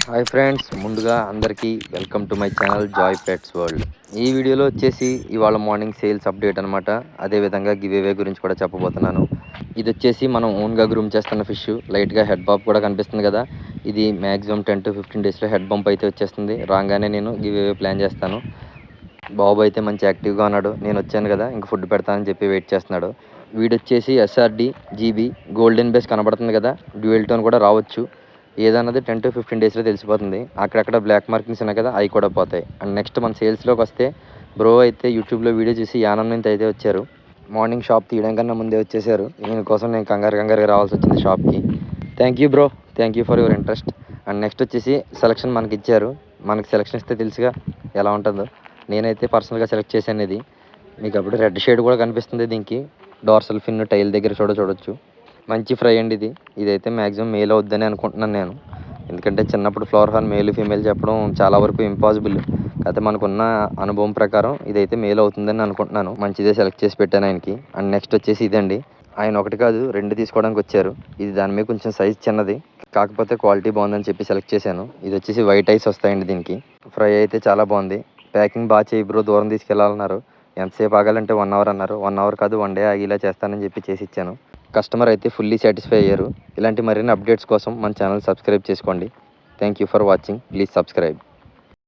Hi friends, ముందుగా అందరికీ welcome to my channel Joy pets world. ఈ వీడియోలో వచ్చేసి ఇవాళ మార్నింగ్ సేల్స్ అప్డేట్ అనమాట. అదేవిధంగా గివ్ అవే గురించి కూడా చెప్పబోతున్నాను. ఇది వచ్చేసి మనం ఓన్గా గ్రూమ్ చేస్తున్న ఫిష్. లైట్గా హెడ్ బాబ్ కూడా కనిపిస్తుంది కదా. ఇది మ్యాక్సిమం 10 to 15 డేస్లో హెడ్ బంప్ అయితే వచ్చేస్తుంది. రాగానే నేను గివ్ అవే ప్లాన్ చేస్తాను. బాబు అయితే మంచి యాక్టివ్గా ఉన్నాడు. నేను వచ్చాను కదా, ఇంక ఫుడ్ పెడతానని చెప్పి వెయిట్ చేస్తున్నాడు. వీడొచ్చేసి ఎస్ఆర్డి జీబీ గోల్డెన్ బేస్ కనబడుతుంది కదా, డ్యూయల్ టోన్ కూడా రావచ్చు. ఏదన్నది 10 to 15 డేస్లో తెలిసిపోతుంది. అక్కడక్కడ బ్లాక్ మార్కింగ్స్ ఉన్నాయి కదా, అవి కూడా పోతాయి. అండ్ నెక్స్ట్ మన సేల్స్లోకి వస్తే, బ్రో అయితే యూట్యూబ్లో వీడియో చూసి యానం నుంచి అయితే వచ్చారు. మార్నింగ్ షాప్ తీయడం కన్నా ముందే వచ్చేసారు. దీనికోసం నేను కంగారుగా రావాల్సి వచ్చింది షాప్కి. Thank you bro, thank you for your interest. And next వచ్చేసి సెలక్షన్ మనకి ఇచ్చారు. మనకి సెలక్షన్ ఇస్తే తెలుసుగా ఎలా ఉంటుందో. నేనైతే పర్సనల్గా సెలెక్ట్ చేశాను ఇది. మీకు అప్పుడు రెడ్ షేడ్ కూడా కనిపిస్తుంది. దీనికి డార్సల్ ఫిన్ టైల్ దగ్గర చూడొచ్చు. మంచి ఫ్రై అండి ఇది. ఇదైతే మ్యాక్సిమం మేల్ అవుద్దని అనుకుంటున్నాను నేను. ఎందుకంటే చిన్నప్పుడు ఫ్లవర్ హార్న్ మేల్ ఫీమేల్ చెప్పడం చాలా వరకు ఇంపాసిబుల్. అయితే మనకున్న అనుభవం ప్రకారం ఇదైతే మేల్ అవుతుందని అనుకుంటున్నాను. మంచిదే సెలెక్ట్ చేసి పెట్టాను ఆయనకి. అండ్ నెక్స్ట్ వచ్చేసి ఇదండి. ఆయన ఒకటి కాదు 2 తీసుకోవడానికి వచ్చారు. ఇది దాని మీద కొంచెం సైజ్ చిన్నది, కాకపోతే క్వాలిటీ బాగుందని చెప్పి సెలెక్ట్ చేశాను. ఇది వచ్చేసి వైట్ ఐస్ వస్తాయండి దీనికి. ఫ్రై అయితే చాలా బాగుంది. ప్యాకింగ్ బాగా చేయి బ్రో, దూరం తీసుకెళ్ళాలన్నారు. ఎంతసేపు ఆగాలంటే 1 అవర్ అన్నారు. 1 అవర్ కాదు, 1 డే ఆగేలా చేస్తానని చెప్పి చేసి ఇచ్చాను. కస్టమర్ అయితే ఫుల్లీ సాటిస్ఫై అయ్యారు. ఇలాంటి మరిన్ని అప్డేట్స్ కోసం మన ఛానల్ సబ్స్క్రైబ్ చేసుకోండి. Thank you for watching. Please subscribe.